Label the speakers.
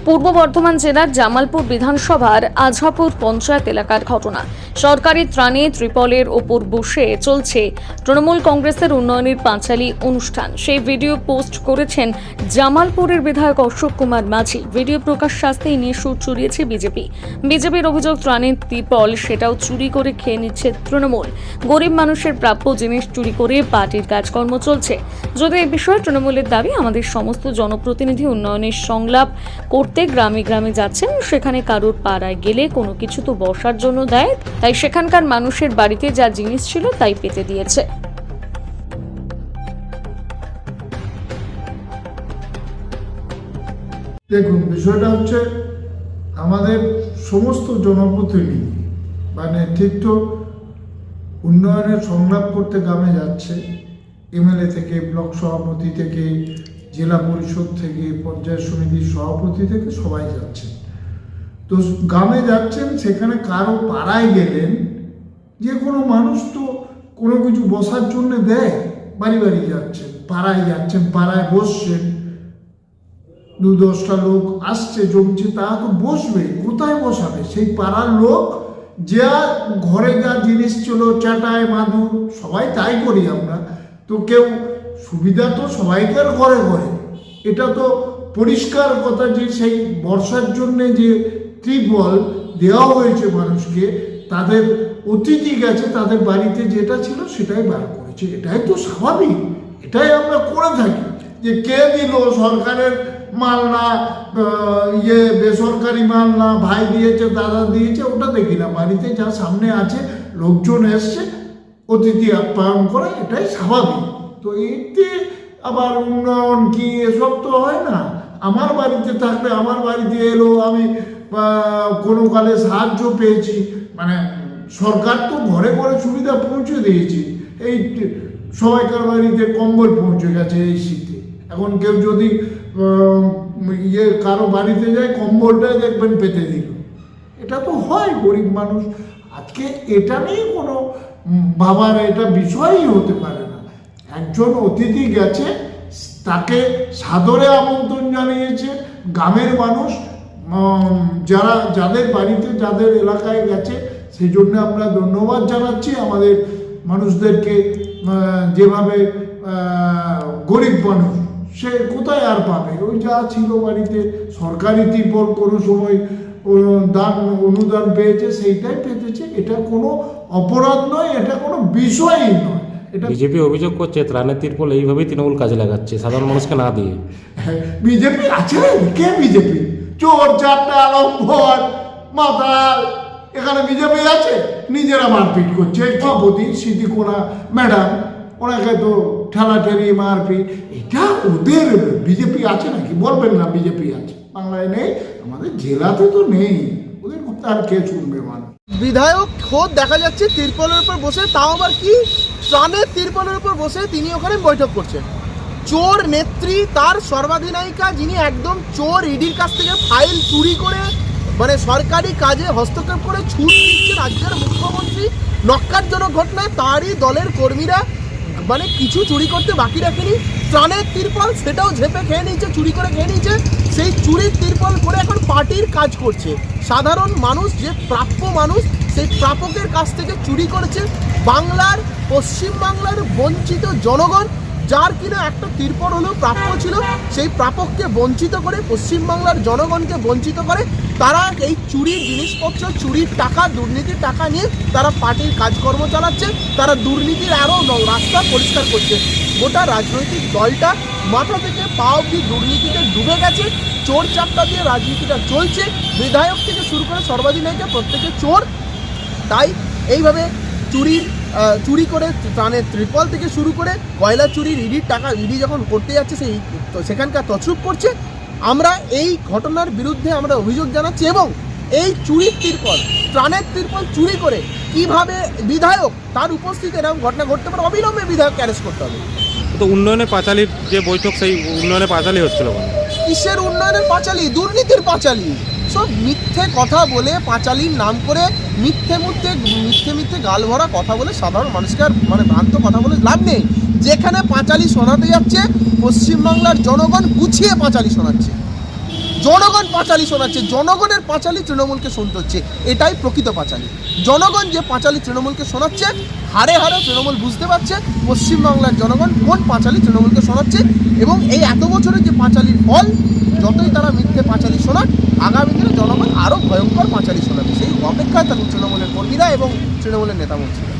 Speaker 1: পূর্ব বর্ধমান জেলার জামালপুর বিধানসভার আজহাপুর পঞ্চায়েত এলাকার ঘটনা। সরকারি ত্রাণে ত্রিপলের ওপর বসে চলছে তৃণমূল কংগ্রেসের উন্নয়নের পাঁচালী অনুষ্ঠান। সেই ভিডিও পোস্ট করেছেন জামালপুরের বিধায়ক অশোক কুমার মাঝি। ভিডিও প্রকাশ আসতেই নিয়ে সুর চড়িয়েছে বিজেপির অভিযোগ, ত্রাণের ত্রিপল সেটাও চুরি করে খেয়ে নিচ্ছে তৃণমূল। গরিব মানুষের প্রাপ্য জিনিস চুরি করে পার্টির কাজকর্ম চলছে। যদি এই বিষয়ে তৃণমূলের দাবি, আমাদের সমস্ত জনপ্রতিনিধি উন্নয়নের সংলাপ করতে গ্রামে গ্রামে যাচ্ছেন, সেখানে কারোর পাড়ায় গেলে কোনো কিছু তো বসার জন্য দেয়, তাই সেখানকার মানুষের বাড়িতে যা জিনিস ছিল তাই পেতে দিয়েছে।
Speaker 2: দেখুন, বিষয়টা হচ্ছে আমাদের সমস্ত জনপ্রতিনিধি নেতৃত্ব উন্নয়নের সংলাপ করতে গ্রামে যাচ্ছে। এমএলএ থেকে, ব্লক সভাপতি থেকে, জেলা পরিষদ থেকে, পঞ্চায়েত সমিতির সভাপতি থেকে সবাই যাচ্ছে। তো গ্রামে যাচ্ছেন, সেখানে কারো পাড়ায় গেলেন, যে কোনো মানুষ তো কোনো কিছু বসার জন্য দেয়। বাড়ি বাড়ি যাচ্ছেন, পাড়ায় বসছেন, 2-10টা লোক আসছে, জমছে, তারা তো বসবে। কোথায় বসাবে? সেই পাড়ার লোক যা ঘরে যা জিনিস ছিল, চাটায় মাদুর, সবাই তাই করি আমরা। তো কেউ সুবিধা তো সবাইকার ঘরে ঘরে। এটা তো পরিষ্কার কথা যে সেই বর্ষার জন্যে যে ত্রিপল দেওয়া হয়েছে মানুষকে, তাদের অতিথি গেছে, তাদের বাড়িতে যেটা ছিল সেটাই বার করেছে। এটাই তো স্বাভাবিক, এটাই আমরা করে থাকি। যে কে দিল, সরকারের মাল না বেসরকারি মাল না, ভাই দিয়েছে, দাদা দিয়েছে, ওটা দেখি না। বাড়িতে যা সামনে আছে, লোকজন এসছে, অতিথি আপ্যায়ন করে, এটাই স্বাভাবিক। তো এতে আবার উন্নয়ন কি এসব তো হয় না। আমার বাড়িতে থাকলে, আমার বাড়িতে এলো, আমি কোনো কালে সাহায্য পেয়েছি, সরকার তো ঘরে ঘরে সুবিধা পৌঁছে দিয়েছি। এই সবাইকার বাড়িতে কম্বল পৌঁছে গেছে এই শীতে। এখন কেউ যদি কারো বাড়িতে যায়, কম্বলটাই দেখবেন পেতে দিল। এটা তো হয়, গরিব মানুষ। আজকে এটা নিয়ে কোনো ভাবার এটা বিষয়ই হতে পারে না। একজন অতিথি গেছে, তাকে আমন্ত্রণ জানিয়েছে গ্রামের মানুষ, যাদের বাড়িতে, যাদের এলাকায় গেছে, সেই জন্য আমরা ধন্যবাদ জানাচ্ছি আমাদের মানুষদেরকে। যেভাবে গরিব মানুষ সে কোথায় আর পাবে? ওই যা ছিল বাড়িতে, সরকারি ত্রিপল কোনো সময় অনুদান পেয়েছে, সেইটাই পেতেছে। এটা কোনো অপরাধ নয়, এটা কোনো বিষয়ই নয়। এটা
Speaker 3: বিজেপি অভিযোগ করছে ত্রাণের ত্রিপল এইভাবেই তৃণমূল কাজে লাগাচ্ছে, সাধারণ মানুষকে না দিয়ে।
Speaker 2: বিজেপি আছে? কে বিজেপি? চোর চারটা, লম্পট, মাতাল, এখানে বিজেপি আছে? নিজেরা মারপিট করছে। সভাপতি স্মৃতিকোনা ম্যাডাম, ওনাকে তো ঠেলাঠেলি, মারপিট। এটা ওদের বিজেপি আছে নাকি? বলবেন না বিজেপি আছে। বাংলায় নেই, আমাদের জেলাতে তো নেই। ওদের কথা আর কে শুনবে?
Speaker 4: বিধায়ক খোদ দেখা যাচ্ছে তিরপলের উপর বসে, তাও আবার কি ত্রাণের তিরপলের উপর বসে তিনি ওখানে বৈঠক করছেন। চোর নেত্রী, তার সর্বাধিনায়িকা, যিনি একদম চোর, ইডির কাছ থেকে ফাইল চুরি করে সরকারি কাজে হস্তক্ষেপ করে ছুট দিচ্ছে রাজ্যের মুখ্যমন্ত্রী। নক্কারজনক ঘটনায় তারই দলের কর্মীরা কিছু চুরি করতে বাকি রাখেনি। ত্রাণের তিরপল সেটাও ঝেপে খেয়ে নিয়েছে, চুরি করে খেয়ে নিয়েছে। সেই চুরির তিরপল করে এখন পার্টির কাজ করছে। সাধারণ মানুষ, যে প্রাপ্য মানুষ, সেই প্রাপকের কাছ থেকে চুরি করেছে। পশ্চিমবাংলার বঞ্চিত জনগণ, যার কিনা একটা তিরপল হলেও প্রাপ্য ছিল, সেই প্রাপককে বঞ্চিত করে, পশ্চিমবাংলার জনগণকে বঞ্চিত করে তারা এই চুরির জিনিসপত্র, চুরির টাকা, দুর্নীতির টাকা নিয়ে তারা পার্টির কাজকর্ম চালাচ্ছে। তারা দুর্নীতির আরও রাস্তা পরিষ্কার করছে। গোটা রাজনৈতিক দলটা মাথা থেকে পা অবধি দুর্নীতিতে ডুবে গেছে। চোর চাপটা দিয়ে রাজনীতিটা চলছে। বিধায়ক থেকে শুরু করে সর্বাধিনায়িকা প্রত্যেকে চোর। তাই এইভাবে চুরি করে ত্রাণের ত্রিপল থেকে শুরু করে কয়লা চুরির ইডির টাকা, ইডি যখন করতে যাচ্ছে সেখানকার তছরূপ করছে। আমরা এই ঘটনার বিরুদ্ধে আমরা অভিযোগ জানাচ্ছি। এবং এই চুরির তিরপল, ত্রাণের তিরপল চুরি করে কিভাবে বিধায়ক, তার উপস্থিতি এরকম ঘটনা ঘটতে পারে, অবিলম্বে বিধায়ককে অ্যারেস্ট করতে হবে।
Speaker 3: তো উন্নয়নের পাঁচালীর যে বৈঠক, সেই উন্নয়নের পাঁচালী হচ্ছিল।
Speaker 4: কিসের উন্নয়নের পাঁচালী? দুর্নীতির পাঁচালী। সব মিথ্যে কথা বলে, পাঁচালীর নাম করে মিথ্যে গাল ভরা কথা বলে সাধারণ মানুষকে আর ভ্রান্ত কথা বলে লাভ নেই। যেখানে পাঁচালী শোনাতে যাচ্ছে, পশ্চিমবাংলার জনগণ গুছিয়ে পাঁচালী শোনাচ্ছে। জনগণ পাঁচালি শোনাচ্ছে, জনগণের পাঁচালি তৃণমূলকে শুনতে হচ্ছে, এটাই প্রকৃত পাঁচালি। জনগণ যে পাঁচালি তৃণমূলকে শোনাচ্ছে, হারে হারে তৃণমূল বুঝতে পারছে পশ্চিমবাংলার জনগণ কোন পাঁচালি তৃণমূলকে শোনাচ্ছে, এবং এই এত বছরের যে পাঁচালির ফল, যতই তারা মিথ্যে পাঁচালি শোনাক, আগামী দিনে জনগণ আরও ভয়ঙ্কর পাঁচালি শোনাবে। সেই অপেক্ষায় থাকুন তৃণমূলের কর্মীরা এবং তৃণমূলের নেতামন্ত্রীরা।